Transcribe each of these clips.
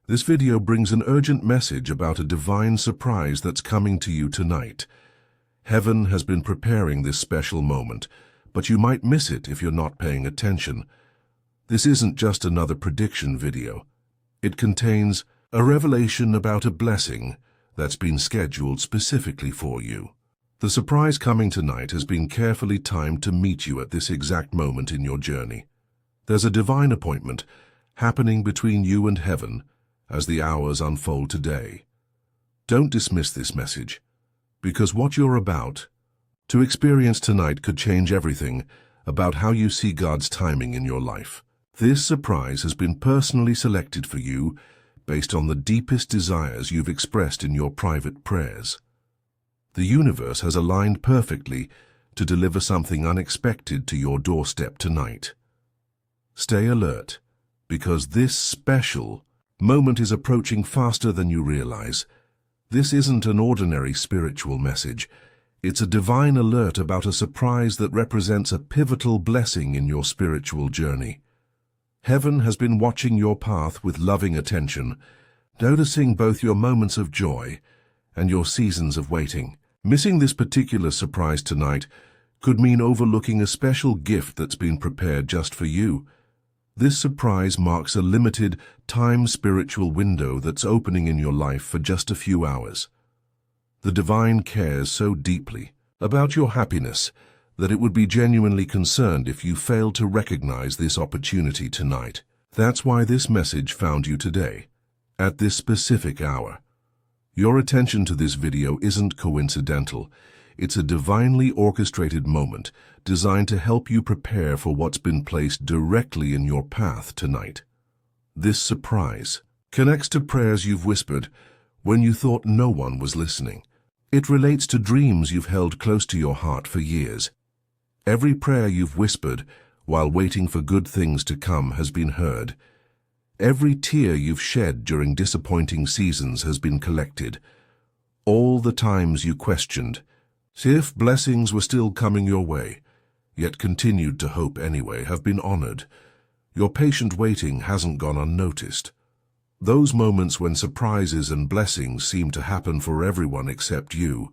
This video brings an urgent message about a divine surprise that's coming to you tonight. Heaven has been preparing this special moment, but you might miss it if you're not paying attention. This isn't just another prediction video. It contains a revelation about a blessing that's been scheduled specifically for you. The surprise coming tonight has been carefully timed to meet you at this exact moment in your journey. There's a divine appointment happening between you and heaven as the hours unfold today. Don't dismiss this message, because what you're about to experience tonight could change everything about how you see God's timing in your life. This surprise has been personally selected for you based on the deepest desires you've expressed in your private prayers. The universe has aligned perfectly to deliver something unexpected to your doorstep tonight. Stay alert, because this special moment is approaching faster than you realize. This isn't an ordinary spiritual message. It's a divine alert about a surprise that represents a pivotal blessing in your spiritual journey. Heaven has been watching your path with loving attention, noticing both your moments of joy and your seasons of waiting. Missing this particular surprise tonight could mean overlooking a special gift that's been prepared just for you. This surprise marks a limited time spiritual window that's opening in your life for just a few hours. The divine cares so deeply about your happiness that it would be genuinely concerned if you failed to recognize this opportunity tonight. That's why this message found you today, at this specific hour. Your attention to this video isn't coincidental. It's a divinely orchestrated moment designed to help you prepare for what's been placed directly in your path tonight. This surprise connects to prayers you've whispered when you thought no one was listening. It relates to dreams you've held close to your heart for years. Every prayer you've whispered while waiting for good things to come has been heard. Every tear you've shed during disappointing seasons has been collected. All the times you questioned if blessings were still coming your way, yet continued to hope anyway, have been honored. Your patient waiting hasn't gone unnoticed. Those moments when surprises and blessings seem to happen for everyone except you,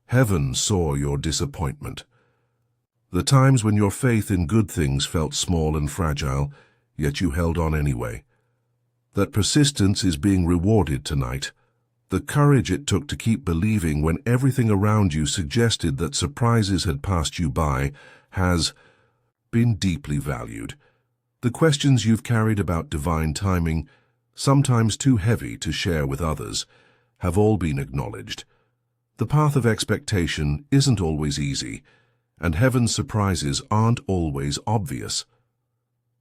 heaven saw your disappointment. The times when your faith in good things felt small and fragile, yet you held on anyway. That persistence is being rewarded tonight. The courage it took to keep believing when everything around you suggested that surprises had passed you by has been deeply valued. The questions you've carried about divine timing, sometimes too heavy to share with others, have all been acknowledged. The path of expectation isn't always easy, and heaven's surprises aren't always obvious.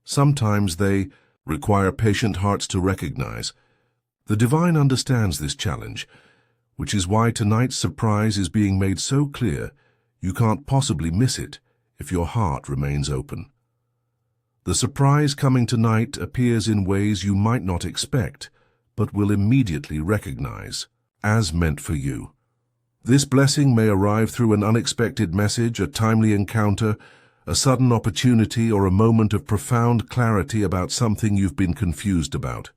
Sometimes they require patient hearts to recognize. The divine understands this challenge, which is why tonight's surprise is being made so clear you can't possibly miss it if your heart remains open. The surprise coming tonight appears in ways you might not expect, but will immediately recognize as meant for you. This blessing may arrive through an unexpected message, a timely encounter, a sudden opportunity, or a moment of profound clarity about something you've been confused about.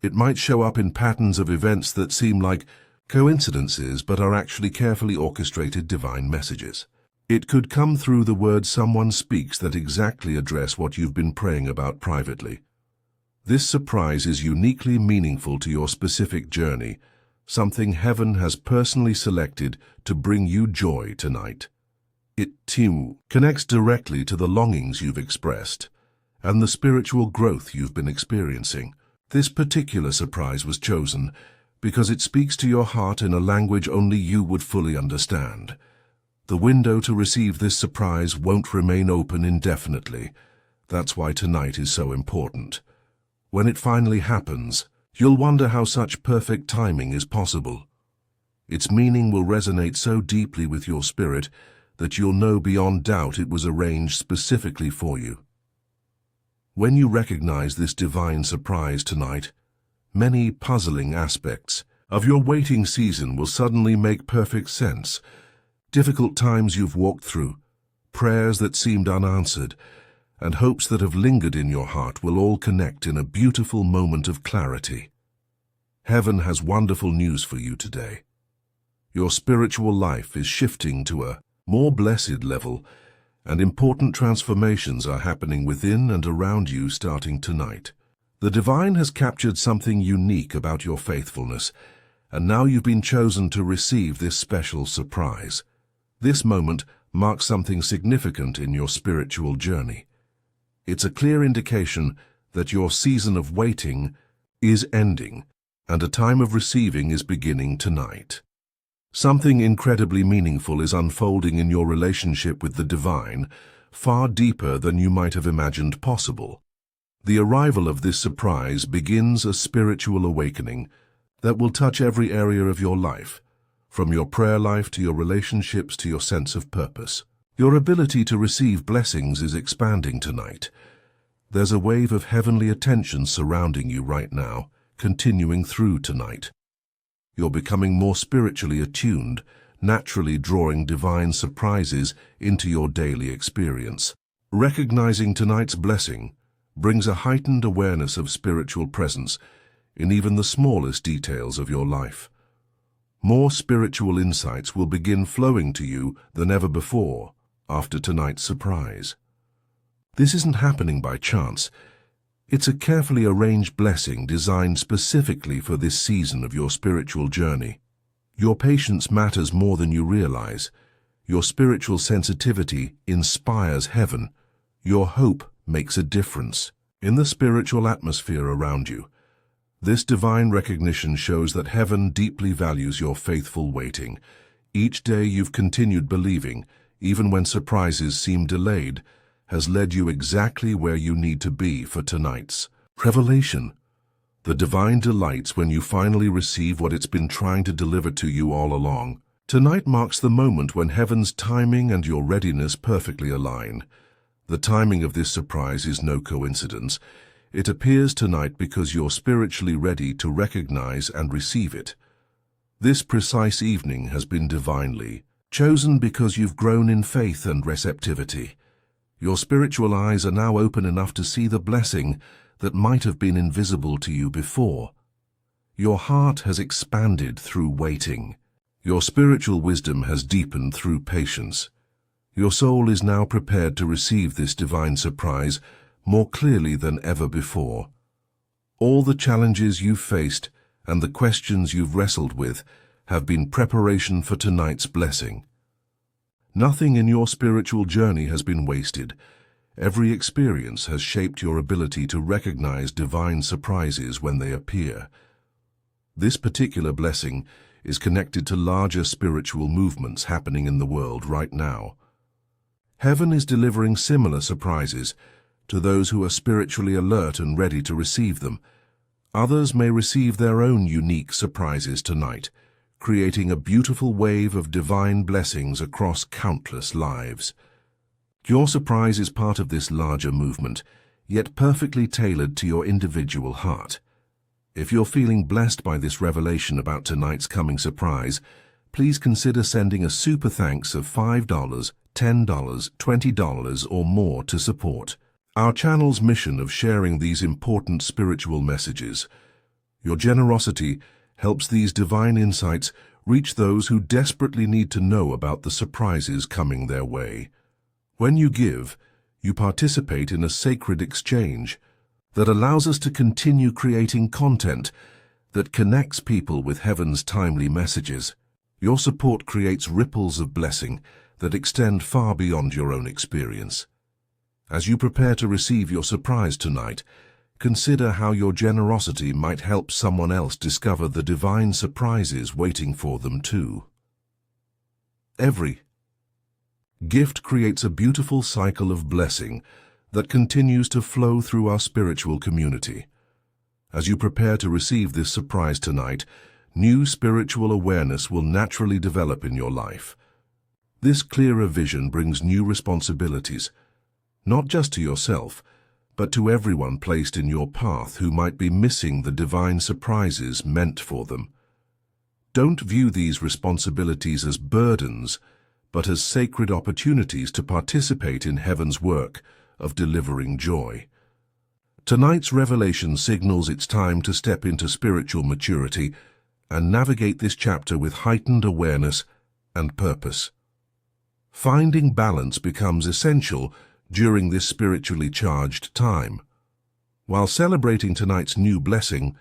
It might show up in patterns of events that seem like coincidences but are actually carefully orchestrated divine messages. It could come through the words someone speaks that exactly address what you've been praying about privately. This surprise is uniquely meaningful to your specific journey, something heaven has personally selected to bring you joy tonight. It, too, connects directly to the longings you've expressed and the spiritual growth you've been experiencing. This particular surprise was chosen because it speaks to your heart in a language only you would fully understand. The window to receive this surprise won't remain open indefinitely. That's why tonight is so important. When it finally happens, you'll wonder how such perfect timing is possible. Its meaning will resonate so deeply with your spirit that you'll know beyond doubt it was arranged specifically for you. When you recognize this divine surprise tonight, many puzzling aspects of your waiting season will suddenly make perfect sense. Difficult times you've walked through, prayers that seemed unanswered, and hopes that have lingered in your heart will all connect in a beautiful moment of clarity. Heaven has wonderful news for you today. Your spiritual life is shifting to a more blessed level, and important transformations are happening within and around you starting tonight. The divine has captured something unique about your faithfulness, and now you've been chosen to receive this special surprise. This moment marks something significant in your spiritual journey. It's a clear indication that your season of waiting is ending, and a time of receiving is beginning tonight. Something incredibly meaningful is unfolding in your relationship with the divine, far deeper than you might have imagined possible. The arrival of this surprise begins a spiritual awakening that will touch every area of your life, from your prayer life to your relationships to your sense of purpose. Your ability to receive blessings is expanding tonight. There's a wave of heavenly attention surrounding you right now, continuing through tonight. You're becoming more spiritually attuned, naturally drawing divine surprises into your daily experience. Recognizing tonight's blessing brings a heightened awareness of spiritual presence in even the smallest details of your life. More spiritual insights will begin flowing to you than ever before after tonight's surprise. This isn't happening by chance. It's a carefully arranged blessing designed specifically for this season of your spiritual journey. Your patience matters more than you realize. Your spiritual sensitivity inspires heaven. Your hope makes a difference in the spiritual atmosphere around you. This divine recognition shows that heaven deeply values your faithful waiting. Each day you've continued believing, even when surprises seem delayed, has led you exactly where you need to be for tonight's revelation. The divine delights when you finally receive what it's been trying to deliver to you all along. Tonight marks the moment when heaven's timing and your readiness perfectly align. The timing of this surprise is no coincidence. It appears tonight because you're spiritually ready to recognize and receive it. This precise evening has been divinely chosen because you've grown in faith and receptivity. Your spiritual eyes are now open enough to see the blessing that might have been invisible to you before. Your heart has expanded through waiting. Your spiritual wisdom has deepened through patience. Your soul is now prepared to receive this divine surprise more clearly than ever before. All the challenges you've faced and the questions you've wrestled with have been preparation for tonight's blessing. Nothing in your spiritual journey has been wasted. Every experience has shaped your ability to recognize divine surprises when they appear. This particular blessing is connected to larger spiritual movements happening in the world right now. Heaven is delivering similar surprises to those who are spiritually alert and ready to receive them. Others may receive their own unique surprises tonight, creating a beautiful wave of divine blessings across countless lives. Your surprise is part of this larger movement, yet perfectly tailored to your individual heart. If you're feeling blessed by this revelation about tonight's coming surprise, please consider sending a super thanks of $5, $10, $20 or more to support our channel's mission of sharing these important spiritual messages. Your generosity helps these divine insights reach those who desperately need to know about the surprises coming their way. When you give, you participate in a sacred exchange that allows us to continue creating content that connects people with heaven's timely messages. Your support creates ripples of blessing that extend far beyond your own experience. As you prepare to receive your surprise tonight, consider how your generosity might help someone else discover the divine surprises waiting for them too. Every gift creates a beautiful cycle of blessing that continues to flow through our spiritual community. As you prepare to receive this surprise tonight, new spiritual awareness will naturally develop in your life. This clearer vision brings new responsibilities, not just to yourself, but to everyone placed in your path who might be missing the divine surprises meant for them. Don't view these responsibilities as burdens, but as sacred opportunities to participate in heaven's work of delivering joy. Tonight's revelation signals it's time to step into spiritual maturity and navigate this chapter with heightened awareness and purpose. Finding balance becomes essential during this spiritually charged time. While celebrating tonight's new blessing,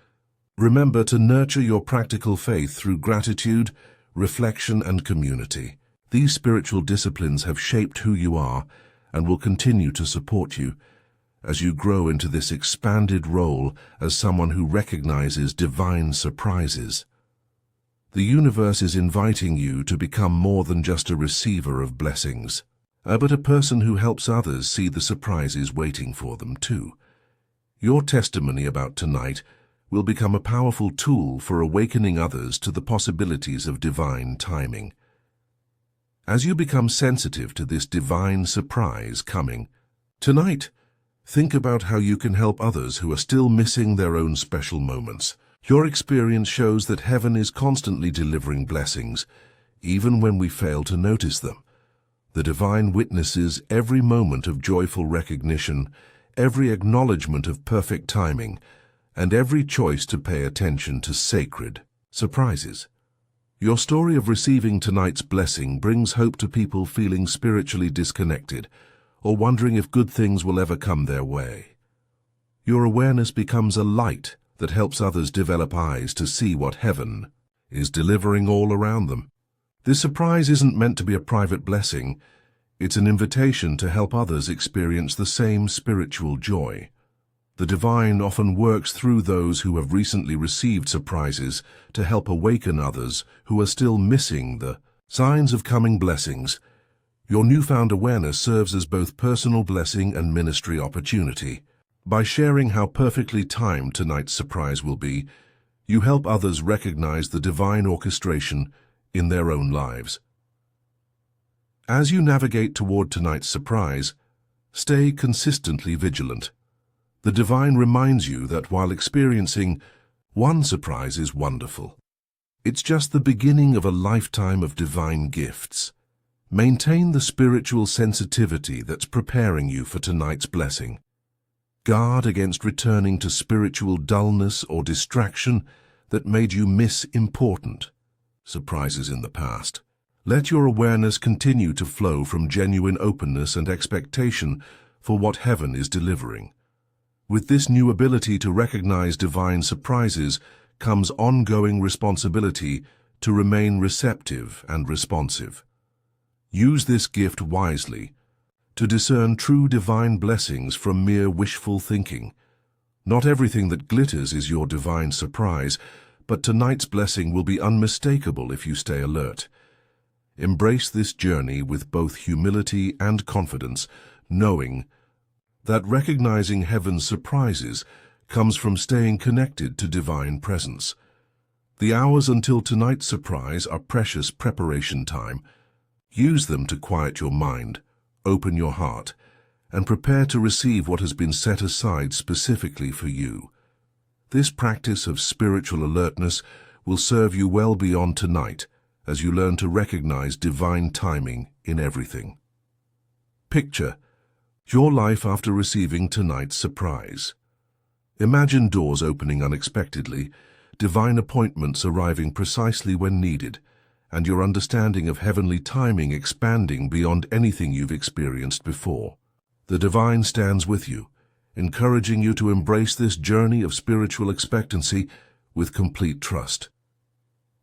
remember to nurture your practical faith through gratitude, reflection, and community. These spiritual disciplines have shaped who you are and will continue to support you as you grow into this expanded role as someone who recognizes divine surprises. The universe is inviting you to become more than just a receiver of blessings, but a person who helps others see the surprises waiting for them too. Your testimony about tonight will become a powerful tool for awakening others to the possibilities of divine timing. As you become sensitive to this divine surprise coming tonight, think about how you can help others who are still missing their own special moments. Your experience shows that heaven is constantly delivering blessings, even when we fail to notice them. The divine witnesses every moment of joyful recognition, every acknowledgement of perfect timing, and every choice to pay attention to sacred surprises. Your story of receiving tonight's blessing brings hope to people feeling spiritually disconnected or wondering if good things will ever come their way. Your awareness becomes a light that helps others develop eyes to see what heaven is delivering all around them. This surprise isn't meant to be a private blessing. It's an invitation to help others experience the same spiritual joy. The divine often works through those who have recently received surprises to help awaken others who are still missing the signs of coming blessings. Your newfound awareness serves as both personal blessing and ministry opportunity. By sharing how perfectly timed tonight's surprise will be, you help others recognize the divine orchestration in their own lives. As you navigate toward tonight's surprise, stay consistently vigilant. The divine reminds you that while experiencing one surprise is wonderful, it's just the beginning of a lifetime of divine gifts. Maintain the spiritual sensitivity that's preparing you for tonight's blessing. Guard against returning to spiritual dullness or distraction that made you miss important surprises in the past. Let your awareness continue to flow from genuine openness and expectation for what heaven is delivering. With this new ability to recognize divine surprises comes ongoing responsibility to remain receptive and responsive. Use this gift wisely to discern true divine blessings from mere wishful thinking. Not everything that glitters is your divine surprise, but tonight's blessing will be unmistakable if you stay alert. Embrace this journey with both humility and confidence, knowing that recognizing heaven's surprises comes from staying connected to divine presence. The hours until tonight's surprise are precious preparation time. Use them to quiet your mind, open your heart, and prepare to receive what has been set aside specifically for you. This practice of spiritual alertness will serve you well beyond tonight as you learn to recognize divine timing in everything. Picture your life after receiving tonight's surprise. Imagine doors opening unexpectedly, divine appointments arriving precisely when needed, and your understanding of heavenly timing expanding beyond anything you've experienced before. The divine stands with you, encouraging you to embrace this journey of spiritual expectancy with complete trust.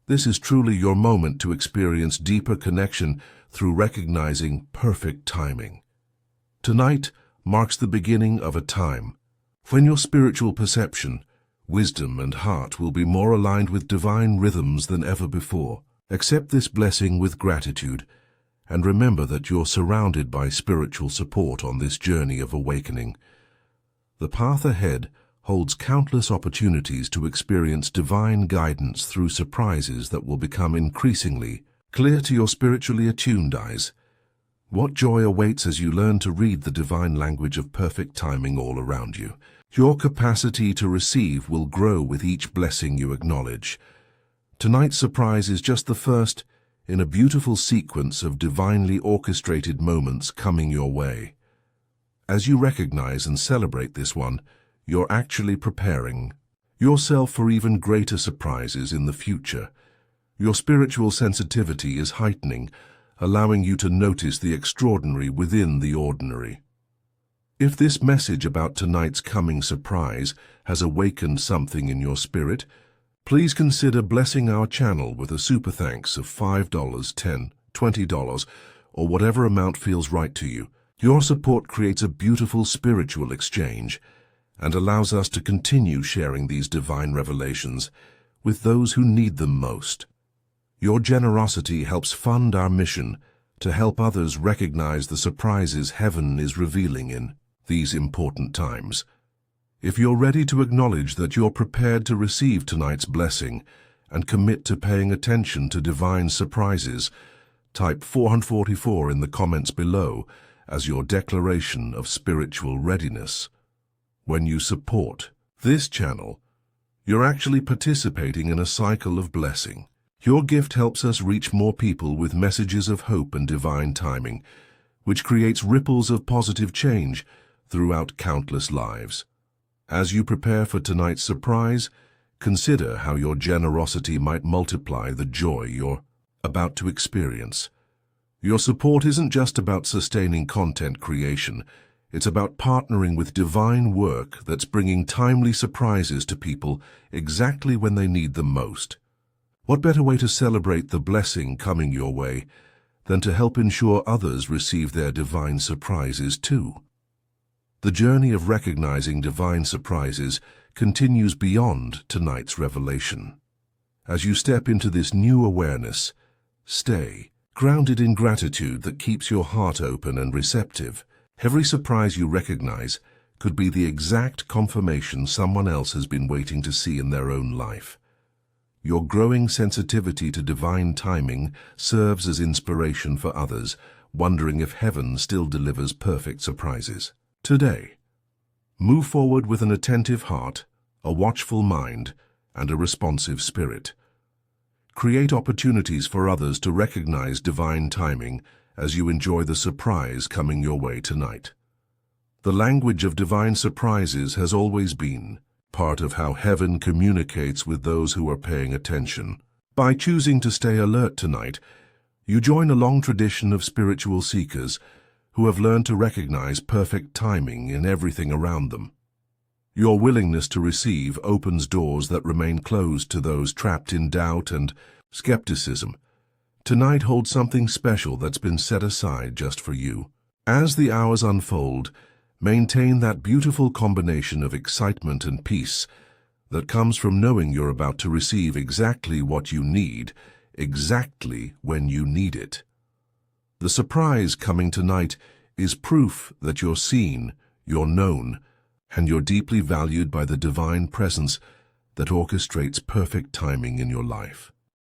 This is truly your moment to experience deeper connection through recognizing perfect timing. Tonight marks the beginning of a time when your spiritual perception, wisdom, and heart will be more aligned with divine rhythms than ever before. Accept this blessing with gratitude, and remember that you're surrounded by spiritual support on this journey of awakening. The path ahead holds countless opportunities to experience divine guidance through surprises that will become increasingly clear to your spiritually attuned eyes. What joy awaits as you learn to read the divine language of perfect timing all around you. Your capacity to receive will grow with each blessing you acknowledge. Tonight's surprise is just the first in a beautiful sequence of divinely orchestrated moments coming your way. As you recognize and celebrate this one, you're actually preparing yourself for even greater surprises in the future. Your spiritual sensitivity is heightening, allowing you to notice the extraordinary within the ordinary. If this message about tonight's coming surprise has awakened something in your spirit, please consider blessing our channel with a super thanks of $5, $10, $20, or whatever amount feels right to you. Your support creates a beautiful spiritual exchange and allows us to continue sharing these divine revelations with those who need them most. Your generosity helps fund our mission to help others recognize the surprises heaven is revealing in these important times. If you're ready to acknowledge that you're prepared to receive tonight's blessing and commit to paying attention to divine surprises, type 444 in the comments below as your declaration of spiritual readiness. When you support this channel, you're actually participating in a cycle of blessing. Your gift helps us reach more people with messages of hope and divine timing, which creates ripples of positive change throughout countless lives. As you prepare for tonight's surprise, consider how your generosity might multiply the joy you're about to experience. Your support isn't just about sustaining content creation. It's about partnering with divine work that's bringing timely surprises to people exactly when they need them most. What better way to celebrate the blessing coming your way than to help ensure others receive their divine surprises too? The journey of recognizing divine surprises continues beyond tonight's revelation. As you step into this new awareness, stay grounded in gratitude that keeps your heart open and receptive. Every surprise you recognize could be the exact confirmation someone else has been waiting to see in their own life. Your growing sensitivity to divine timing serves as inspiration for others, wondering if heaven still delivers perfect surprises. Today, move forward with an attentive heart, a watchful mind, and a responsive spirit. Create opportunities for others to recognize divine timing as you enjoy the surprise coming your way tonight. The language of divine surprises has always been part of how heaven communicates with those who are paying attention. By choosing to stay alert tonight, you join a long tradition of spiritual seekers who have learned to recognize perfect timing in everything around them. Your willingness to receive opens doors that remain closed to those trapped in doubt and skepticism. Tonight holds something special that's been set aside just for you. As the hours unfold, maintain that beautiful combination of excitement and peace that comes from knowing you're about to receive exactly what you need, exactly when you need it. The surprise coming tonight is proof that you're seen, you're known, and you're deeply valued by the divine presence that orchestrates perfect timing in your life.